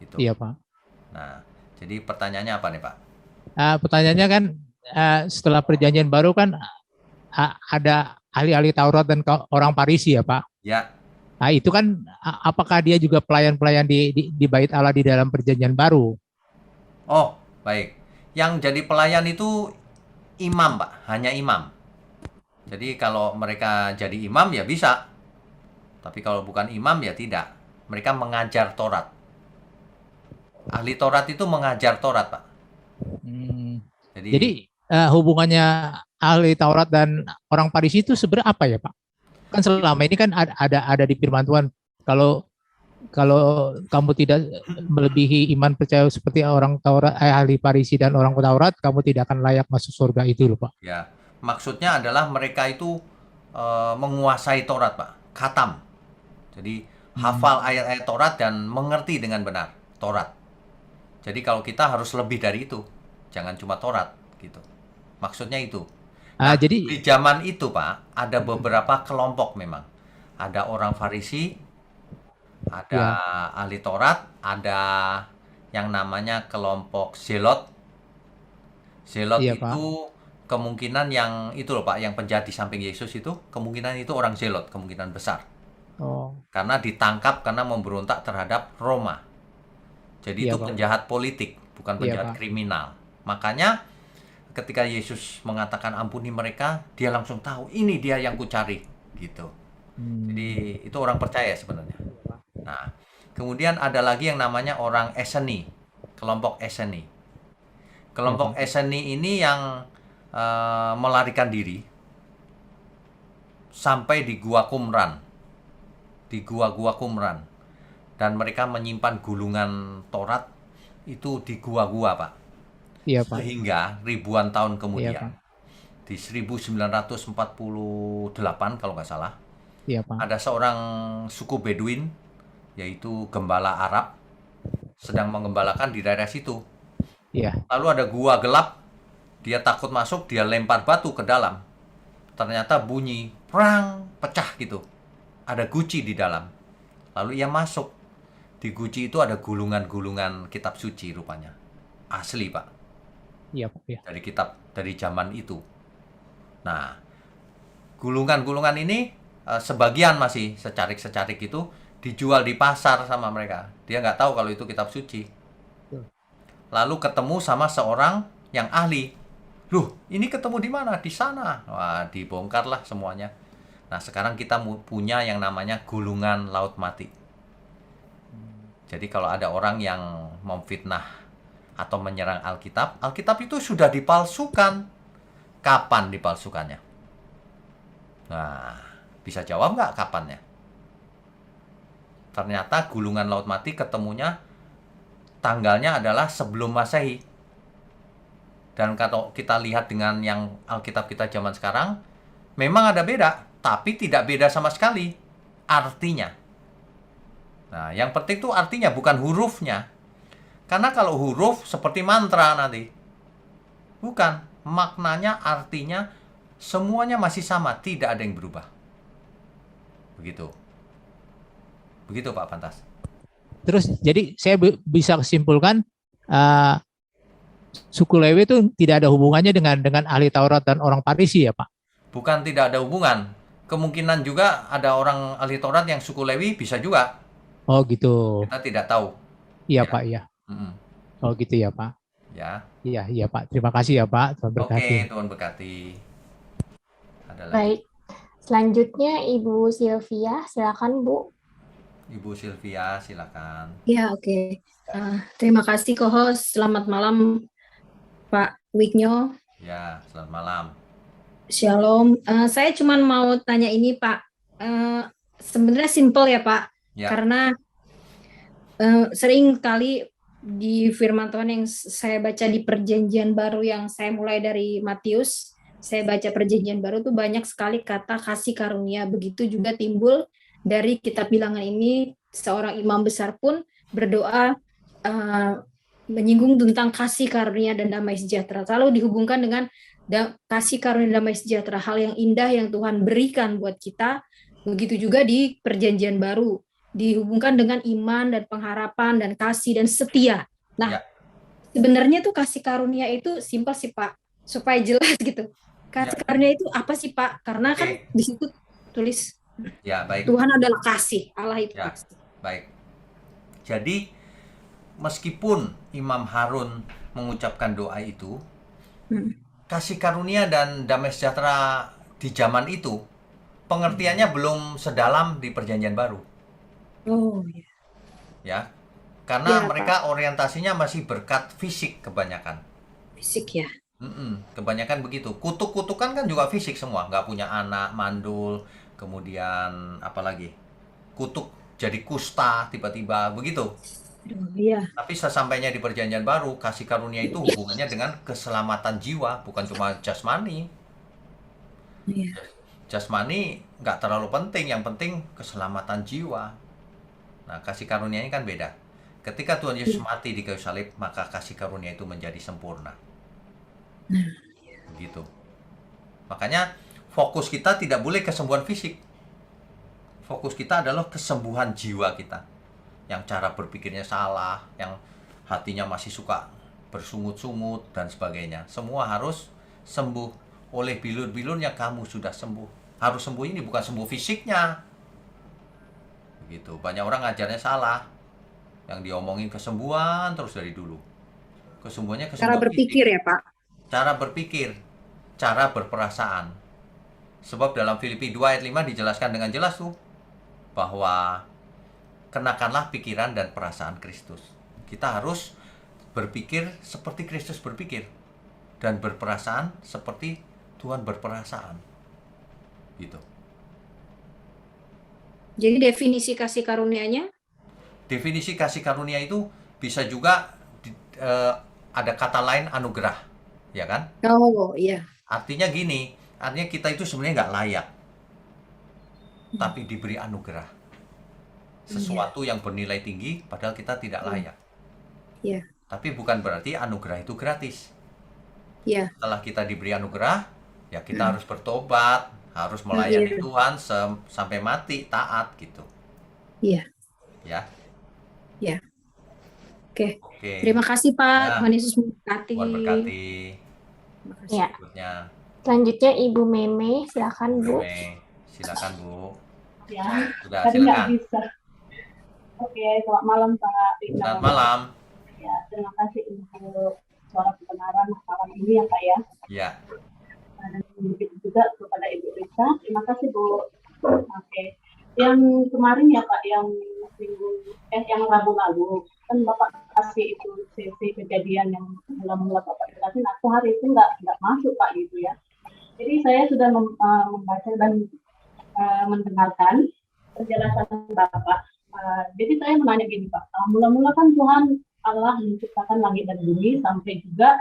Itu.
Iya, Pak.
Nah, jadi pertanyaannya apa nih, Pak?
Pertanyaannya kan setelah Perjanjian Baru kan ada ahli-ahli Taurat dan orang Farisi ya, Pak?
Ya.
Nah, itu kan apakah dia juga pelayan-pelayan di Bait Allah di dalam Perjanjian Baru?
Oh, baik. Yang jadi pelayan itu imam, Pak. Hanya imam. Jadi kalau mereka jadi imam ya bisa. Tapi kalau bukan imam ya tidak. Mereka mengajar Taurat. Ahli Taurat itu mengajar Taurat, Pak.
Jadi hubungannya ahli Taurat dan orang Farisi itu sebenarnya apa ya, Pak? Kan selama ini kan ada di firman Tuhan, kalau kamu tidak melebihi iman percaya seperti orang Taurat, ahli Farisi dan orang Taurat, kamu tidak akan layak masuk surga, itu loh, Pak.
Ya, maksudnya adalah mereka itu menguasai Taurat, Pak. Khatam. Jadi hafal ayat-ayat Taurat dan mengerti dengan benar Taurat. Jadi kalau kita harus lebih dari itu, jangan cuma Taurat gitu. Maksudnya itu. Nah,
jadi
di zaman itu, Pak, ada beberapa kelompok memang. Ada orang Farisi, ada ahli Taurat, ada yang namanya kelompok Zelot. Zelot itu Pak, kemungkinan yang itu loh, Pak, yang penjahat di samping Yesus itu, kemungkinan itu orang Zelot, kemungkinan besar. Karena ditangkap karena memberontak terhadap Roma. Jadi itu penjahat politik, bukan penjahat kriminal. Makanya ketika Yesus mengatakan ampuni mereka, dia langsung tahu ini dia yang kucari gitu. Jadi itu orang percaya sebenarnya. Nah, kemudian ada lagi yang namanya orang Eseni, kelompok Eseni. Kelompok Eseni ini yang melarikan diri sampai di Gua Qumran, di gua-gua Qumran, dan mereka menyimpan gulungan Taurat itu di gua-gua, Pak.
Iya, Pak.
Sehingga ribuan tahun kemudian,
iya,
di 1948 kalau nggak salah,
iya, Pak,
ada seorang suku Bedouin, yaitu gembala Arab, sedang menggembalakan di daerah situ.
Iya.
Lalu ada gua gelap, dia takut masuk, dia lempar batu ke dalam. Ternyata bunyi, prang, pecah gitu. Ada guci di dalam. Lalu ia masuk. Di guci itu ada gulungan-gulungan kitab suci rupanya. Asli, Pak.
Iya, Pak. Ya.
Dari kitab, dari zaman itu. Nah, gulungan-gulungan ini sebagian masih secarik-secarik itu dijual di pasar sama mereka. Dia nggak tahu kalau itu kitab suci. Lalu ketemu sama seorang yang ahli. Loh, ini ketemu di mana? Di sana. Wah, dibongkarlah semuanya. Nah, sekarang kita punya yang namanya gulungan laut mati. Jadi kalau ada orang yang memfitnah atau menyerang Alkitab, Alkitab itu sudah dipalsukan. Kapan dipalsukannya? Nah, bisa jawab nggak kapannya? Ternyata gulungan laut mati ketemunya tanggalnya adalah sebelum Masehi. Dan kalau kita lihat dengan yang Alkitab kita zaman sekarang, memang ada beda, tapi tidak beda sama sekali artinya. Nah, yang penting tuh artinya, bukan hurufnya. Karena kalau huruf seperti mantra nanti. Bukan, maknanya, artinya, semuanya masih sama, tidak ada yang berubah. Begitu. Begitu Pak Pantas.
Terus jadi saya bisa kesimpulkan suku Lewi itu tidak ada hubungannya dengan ahli Taurat dan orang Farisi ya Pak?
Bukan tidak ada hubungan. Kemungkinan juga ada orang ahli Taurat yang suku Lewi, bisa juga.
Oh gitu.
Kita tidak tahu.
Iya
Ya.
Pak, iya.
Mm-mm.
Oh gitu ya Pak.
Ya.
Iya Pak. Terima kasih ya Pak. Tuhan berkati.
Oke, Tuhan berkati. Ada lagi.
Baik. Selanjutnya Ibu Sylvia, silakan Bu.
Ibu Sylvia, silakan.
Ya, oke. Terima kasih co-host. Selamat malam Pak Wignyo.
Ya, selamat malam.
Shalom. Saya cuma mau tanya ini Pak. Sebenarnya simple ya Pak.
Ya.
Karena sering kali di firman Tuhan yang saya baca di Perjanjian Baru, yang saya mulai dari Matius, saya baca Perjanjian Baru tuh banyak sekali kata kasih karunia. Begitu juga timbul dari kitab Bilangan ini, seorang imam besar pun berdoa menyinggung tentang kasih karunia dan damai sejahtera. Lalu dihubungkan dengan kasih karunia dan damai sejahtera, hal yang indah yang Tuhan berikan buat kita. Begitu juga di Perjanjian Baru, dihubungkan dengan iman dan pengharapan dan kasih dan setia. Nah, sebenarnya tuh kasih karunia itu simpel sih Pak, supaya jelas gitu. Kasih karunia itu apa sih Pak? Karena kan di situ tulis baik. Tuhan adalah kasih, Allah itu kasih.
Baik. Jadi meskipun Imam Harun mengucapkan doa itu, kasih karunia dan damai sejahtera di zaman itu pengertiannya belum sedalam di Perjanjian Baru.
Oh iya.
Ya. Karena mereka Pak, orientasinya masih berkat fisik kebanyakan.
Fisik ya.
Kebanyakan begitu. Kutuk-kutukan kan juga fisik semua, nggak punya anak, mandul, kemudian apalagi kutuk jadi kusta tiba-tiba begitu.
Iya.
Tapi sesampainya di Perjanjian Baru, kasih karunia itu hubungannya dengan keselamatan jiwa, bukan cuma jasmani.
Iya.
Jasmani nggak terlalu penting, yang penting keselamatan jiwa. Nah, kasih karunia ini kan beda. Ketika Tuhan Yesus mati di kayu salib, maka kasih karunia itu menjadi sempurna. Begitu. Makanya fokus kita tidak boleh kesembuhan fisik. Fokus kita adalah kesembuhan jiwa kita. Yang cara berpikirnya salah, yang hatinya masih suka bersungut-sungut dan sebagainya. Semua harus sembuh. Oleh bilur-bilurnya kamu sudah sembuh. Harus sembuh ini bukan sembuh fisiknya. Begitu. Banyak orang ngajarnya salah. Yang diomongin kesembuhan terus dari dulu. Kesembuhannya kesembuhan
cara berpikir
fisik.
Ya Pak.
Cara berpikir, cara berperasaan. Sebab dalam Filipi 2 ayat 5 dijelaskan dengan jelas tuh bahwa kenakanlah pikiran dan perasaan Kristus. Kita harus berpikir seperti Kristus berpikir dan berperasaan seperti Tuhan berperasaan. Gitu.
Jadi definisi kasih karunianya?
Definisi kasih karunia itu bisa juga ada kata lain anugerah, ya kan?
Oh iya.
Artinya gini, artinya kita itu sebenarnya nggak layak, tapi diberi anugerah. Sesuatu yang bernilai tinggi, padahal kita tidak layak.
Iya.
Tapi bukan berarti anugerah itu gratis.
Iya.
Setelah kita diberi anugerah, ya kita harus bertobat, harus melayani Tuhan sampai mati, taat gitu.
Iya.
Ya.
Ya. Oke. Terima kasih Pak. Tuhan Yesus memberkati.
Tuhan berkati.
Ya.
Berikutnya.
Selanjutnya Ibu Meme, silakan Bu.
Silakan Bu.
Ya.
Sudah,
Tadi nggak
silakan.
bisa. Oke, selamat malam Pak.
Selamat malam.
Ya, terima kasih untuk suara kebenaran malam ini ya Pak ya.
Ya.
Dan begitu juga kepada Ibu Risa. Terima kasih Bu. Oke. Yang kemarin ya Pak, yang Rabu lalu kan Bapak kasih itu sesi kejadian yang mula-mula Bapak jelasin, aku hari itu nggak masuk Pak gitu ya. Jadi saya sudah membaca dan mendengarkan penjelasan Bapak. Jadi saya menanya gini Pak, mula-mula kan Tuhan Allah menciptakan langit dan bumi sampai juga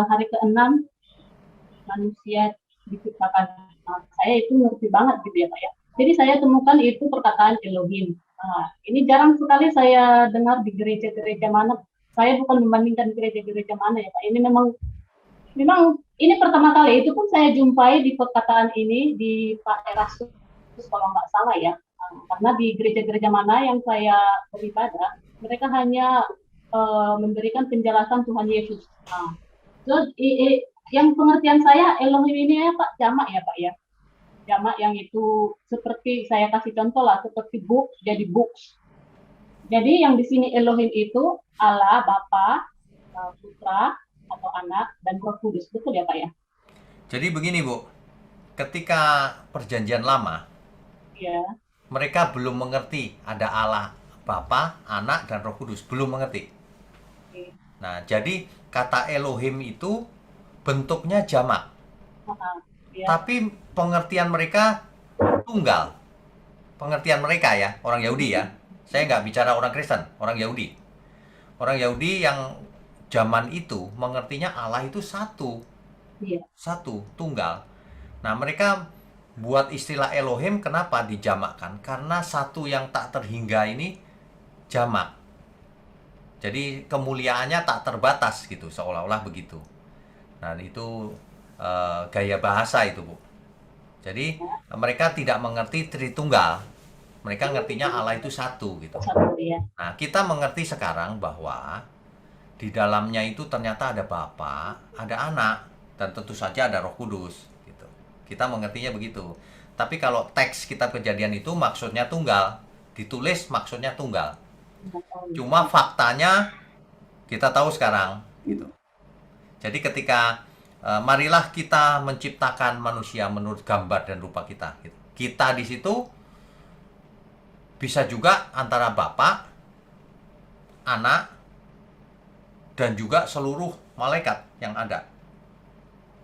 hari ke-6 manusia diciptakan. Saya itu ngerti banget gitu ya Pak ya. Jadi saya temukan itu perkataan Elohim. Ini jarang sekali saya dengar di gereja-gereja mana. Saya bukan membandingkan gereja-gereja mana ya Pak. Ini memang ini pertama kali, itu pun saya jumpai di perkataan ini di Pak Erastus kalau nggak salah ya. Karena di gereja-gereja mana yang saya beribadah, mereka hanya memberikan penjelasan Tuhan Yesus. So, yang pengertian saya Elohim ini ya Pak, jamak ya Pak ya. Jamak yang itu seperti saya kasih contoh lah, seperti book jadi books. Jadi yang di sini Elohim itu Allah, Bapa, Putra atau Anak dan Roh Kudus, betul ya Pak ya?
Jadi begini Bu, ketika perjanjian lama,
ya,
mereka belum mengerti ada Allah, Bapa, Anak dan Roh Kudus, belum mengerti. Nah, jadi kata Elohim itu bentuknya jamak.
ya.
Tapi pengertian mereka tunggal. Pengertian mereka ya, orang Yahudi ya. Saya nggak bicara orang Kristen, orang Yahudi. Orang Yahudi yang zaman itu mengertinya Allah itu satu.
Iya.
Satu, tunggal. Nah, mereka buat istilah Elohim kenapa dijamakkan? Karena satu yang tak terhingga ini jamak. Jadi kemuliaannya tak terbatas gitu, seolah-olah begitu. Nah, itu gaya bahasa itu Bu. Jadi mereka tidak mengerti Tritunggal, mereka ngertinya Allah itu satu gitu. Nah, kita mengerti sekarang bahwa di dalamnya itu ternyata ada Bapa, ada Anak, dan tentu saja ada Roh Kudus gitu. Kita mengertinya begitu. Tapi kalau teks kitab Kejadian itu maksudnya tunggal, ditulis maksudnya tunggal. Cuma faktanya kita tahu sekarang gitu. Jadi ketika marilah kita menciptakan manusia menurut gambar dan rupa kita. Kita di situ bisa juga antara Bapa, Anak, dan juga seluruh malaikat yang ada.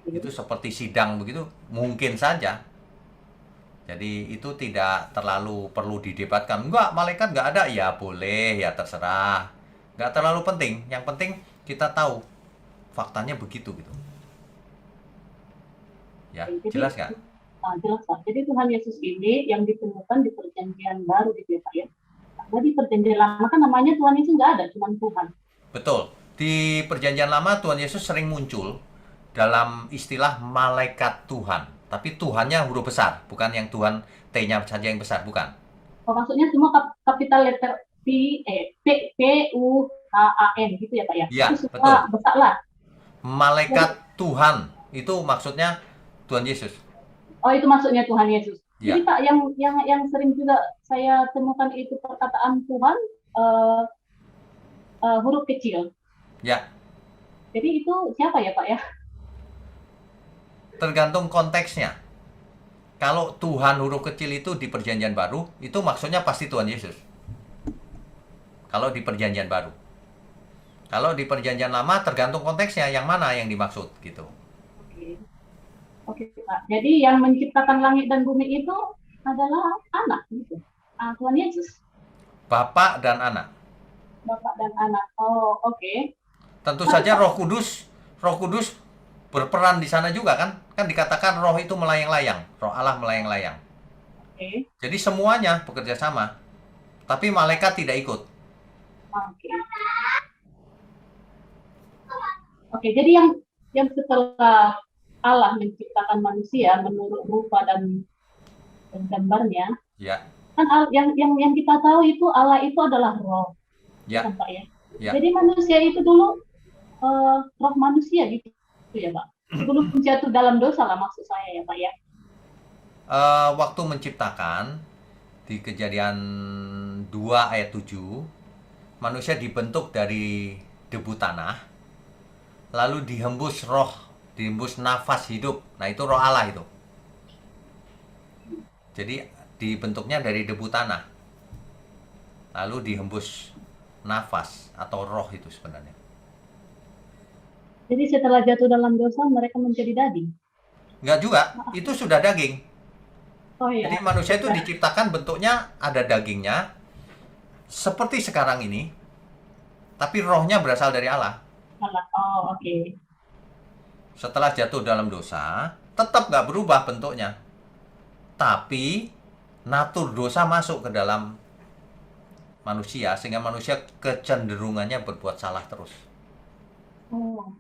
Itu seperti sidang begitu, mungkin saja. Jadi itu tidak terlalu perlu didebatkan. Enggak, malaikat enggak ada. Ya boleh, ya terserah. Enggak terlalu penting. Yang penting kita tahu faktanya begitu gitu. Ya, jelas nggak?
Jelas Pak. Jadi Tuhan Yesus ini yang ditemukan di perjanjian baru di Pak ya. Karena di perjanjian lama kan namanya Tuhan Yesus nggak ada, cuma Tuhan.
Betul. Di perjanjian lama Tuhan Yesus sering muncul dalam istilah malaikat Tuhan. Tapi Tuhannya huruf besar, bukan yang Tuhan T-nya saja yang besar, bukan.
Oh, maksudnya semua kapital letter P-U-H-A-N gitu ya Pak ya?
Iya,
itu
betul.
Besar lah.
Malaikat Tuhan, itu maksudnya Tuhan Yesus.
Oh, itu maksudnya Tuhan Yesus.
Ya.
Jadi Pak, yang sering juga saya temukan itu perkataan Tuhan huruf kecil.
Ya.
Jadi itu siapa ya Pak ya?
Tergantung konteksnya. Kalau Tuhan huruf kecil itu di perjanjian baru, itu maksudnya pasti Tuhan Yesus. Kalau di perjanjian baru. Kalau di perjanjian lama tergantung konteksnya, yang mana yang dimaksud gitu.
Oke Pak. Jadi yang menciptakan langit dan bumi itu adalah Anak gitu. Tuhan Yesus.
Bapak dan Anak.
Bapak dan Anak. Oh, oke.
Tentu saja Roh Kudus berperan di sana juga kan? Kan dikatakan roh itu melayang-layang, roh Allah melayang-layang.
Oke.
Jadi semuanya bekerja sama. Tapi malaikat tidak ikut.
Oke. Oke, jadi yang setelah Allah menciptakan manusia menurut rupa dan gambarnya,
Ya.
kan yang kita tahu itu Allah itu adalah roh.
Ya.
Kan, Pak ya?
Ya.
Jadi manusia itu dulu roh manusia gitu ya Pak. Sebelum jatuh dalam dosa lah maksud saya ya Pak ya.
Waktu menciptakan di Kejadian 2 ayat 7, manusia dibentuk dari debu tanah. lalu dihembus roh, dihembus nafas hidup. Nah, itu roh Allah itu. Jadi dibentuknya dari debu tanah. Lalu dihembus nafas atau roh itu sebenarnya.
Jadi setelah jatuh dalam dosa mereka menjadi daging.
Enggak juga, itu sudah daging.
Oh iya.
Jadi manusia itu diciptakan bentuknya ada dagingnya, seperti sekarang ini, tapi rohnya berasal dari Allah.
Oh, oke.
Setelah jatuh dalam dosa, tetap nggak berubah bentuknya. Tapi, natur dosa masuk ke dalam manusia, sehingga manusia kecenderungannya berbuat salah terus.
Oh.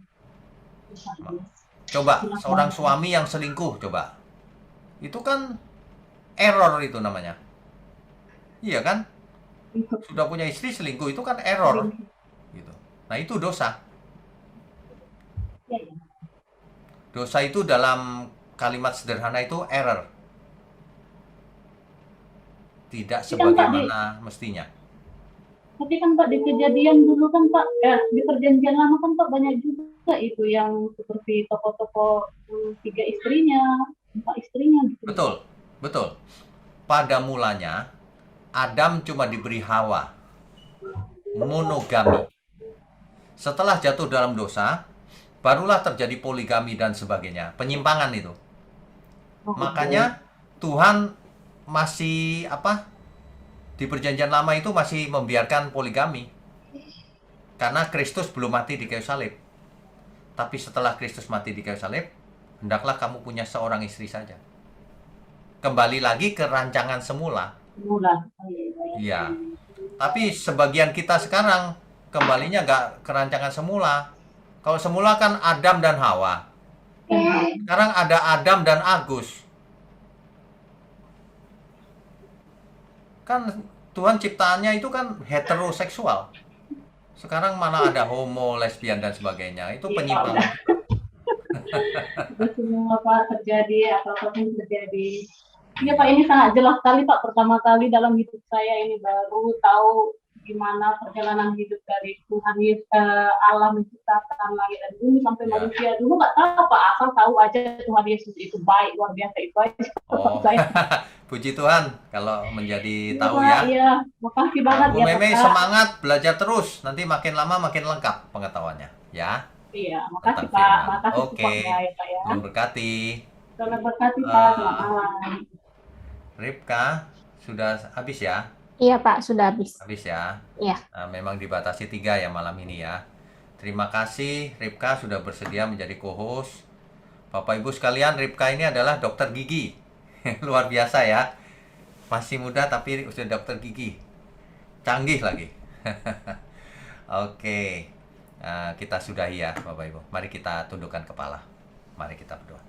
Coba, seorang suami yang selingkuh, coba. Itu kan error itu namanya. Iya kan? Sudah punya istri selingkuh, itu kan error. Gitu. Nah, itu dosa.
Ya, ya.
Dosa itu dalam kalimat sederhana itu error. Tidak sebagaimana mestinya.
Tapi kan Pak di kejadian dulu kan Pak, di perjanjian lama kan Pak banyak juga itu yang seperti toko-toko 3 istrinya, 4 istrinya gitu.
Betul, betul. Pada mulanya Adam cuma diberi Hawa, monogami. Setelah jatuh dalam dosa, barulah terjadi poligami dan sebagainya, penyimpangan itu. Makanya Tuhan masih di perjanjian lama itu masih membiarkan poligami. Karena Kristus belum mati di kayu salib. Tapi setelah Kristus mati di kayu salib, hendaklah kamu punya seorang istri saja. Kembali lagi ke rancangan semula. Iya. Tapi sebagian kita sekarang kembalinya nggak ke rancangan semula. Kalau semula kan Adam dan Hawa. Sekarang ada Adam dan Agus. Kan Tuhan ciptaannya itu kan heteroseksual. Sekarang mana ada homo, lesbian dan sebagainya. Itu penyimpangan.
Itu semua Pak terjadi, apapun terjadi. Iya Pak, ini sangat jelas sekali Pak. Pertama kali dalam hidup saya ini baru tahu gimana perjalanan hidup dari Tuhan Yesus, Allah menciptakan langit dan bumi sampai manusia. Dulu nggak tahu Pak, asal tahu aja Tuhan Yesus itu baik, luar biasa itu aja.
Oh, puji Tuhan kalau menjadi tahu ya.
Iya, makasih banget
Bu
ya
Meme
Pak.
semangat belajar terus. Nanti makin lama makin lengkap pengetahuannya, ya.
Iya, makasih
Tentang
Pak.
firman.
Makasih
Oke.
support-nya ya Pak ya.
Tuhan berkati.
Selamat berkati Pak. Selamat malam.
Ripka, sudah habis ya?
Iya Pak, sudah habis.
Habis ya?
Iya.
Nah, memang dibatasi 3 ya malam ini ya. Terima kasih Ripka sudah bersedia menjadi co-host. Bapak Ibu sekalian, Ripka ini adalah dokter gigi. Luar biasa ya. Masih muda tapi sudah dokter gigi. Canggih lagi. Oke. Nah, kita sudahi ya Bapak Ibu. Mari kita tundukkan kepala. Mari kita berdoa.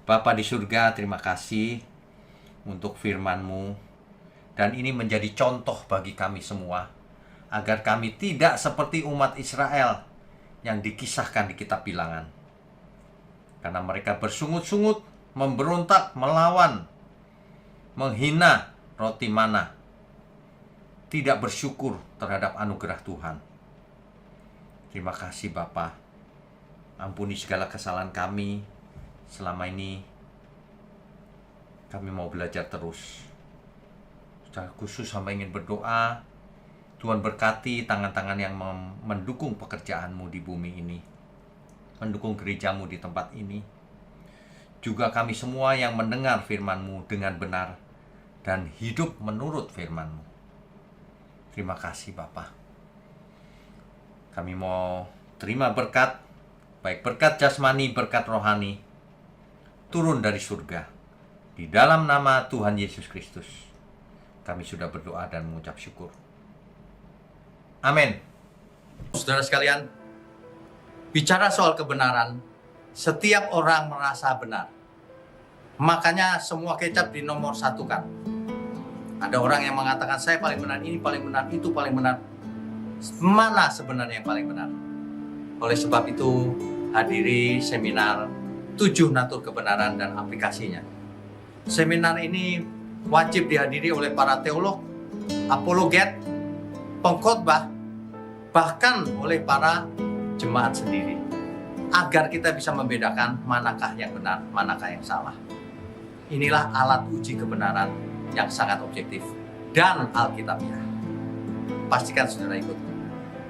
Bapa di surga, terima kasih untuk firman-Mu. Dan ini menjadi contoh bagi kami semua. Agar kami tidak seperti umat Israel yang dikisahkan di kitab Bilangan. Karena mereka bersungut-sungut, memberontak, melawan, menghina roti mana. Tidak bersyukur terhadap anugerah Tuhan. Terima kasih Bapa. Ampuni segala kesalahan kami. Selama ini kami mau belajar terus. Secara khusus hamba ingin berdoa, Tuhan berkati tangan-tangan yang mendukung pekerjaan-Mu di bumi ini, mendukung gereja-Mu di tempat ini. Juga kami semua yang mendengar firman-Mu dengan benar dan hidup menurut firman-Mu. Terima kasih Bapa. Kami mau terima berkat, baik berkat jasmani, berkat rohani, turun dari surga. Di dalam nama Tuhan Yesus Kristus. Kami sudah berdoa dan mengucap syukur. Amin. Saudara sekalian, bicara soal kebenaran, setiap orang merasa benar. Makanya semua kecap di nomor 1 kan. Ada orang yang mengatakan saya paling benar, ini paling benar, itu paling benar. Mana sebenarnya yang paling benar? Oleh sebab itu, hadiri seminar 7 natur kebenaran dan aplikasinya. Seminar ini wajib dihadiri oleh para teolog, apologet, pengkhotbah, bahkan oleh para jemaat sendiri. agar kita bisa membedakan manakah yang benar, manakah yang salah. Inilah alat uji kebenaran yang sangat objektif dan alkitabiah. Pastikan saudara ikut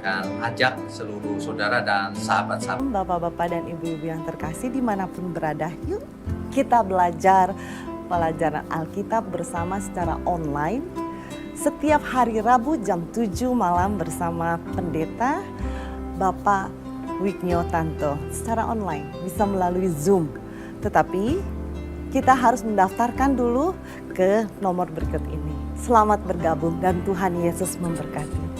dan ajak seluruh saudara dan sahabat-sahabat.
Bapak-bapak dan ibu-ibu yang terkasih dimanapun berada, yuk kita belajar pelajaran Alkitab bersama secara online setiap hari Rabu jam 7 malam bersama pendeta Bapak Wignio Tanto secara online, bisa melalui Zoom. Tetapi kita harus mendaftarkan dulu ke nomor berikut ini. Selamat bergabung dan Tuhan Yesus memberkati.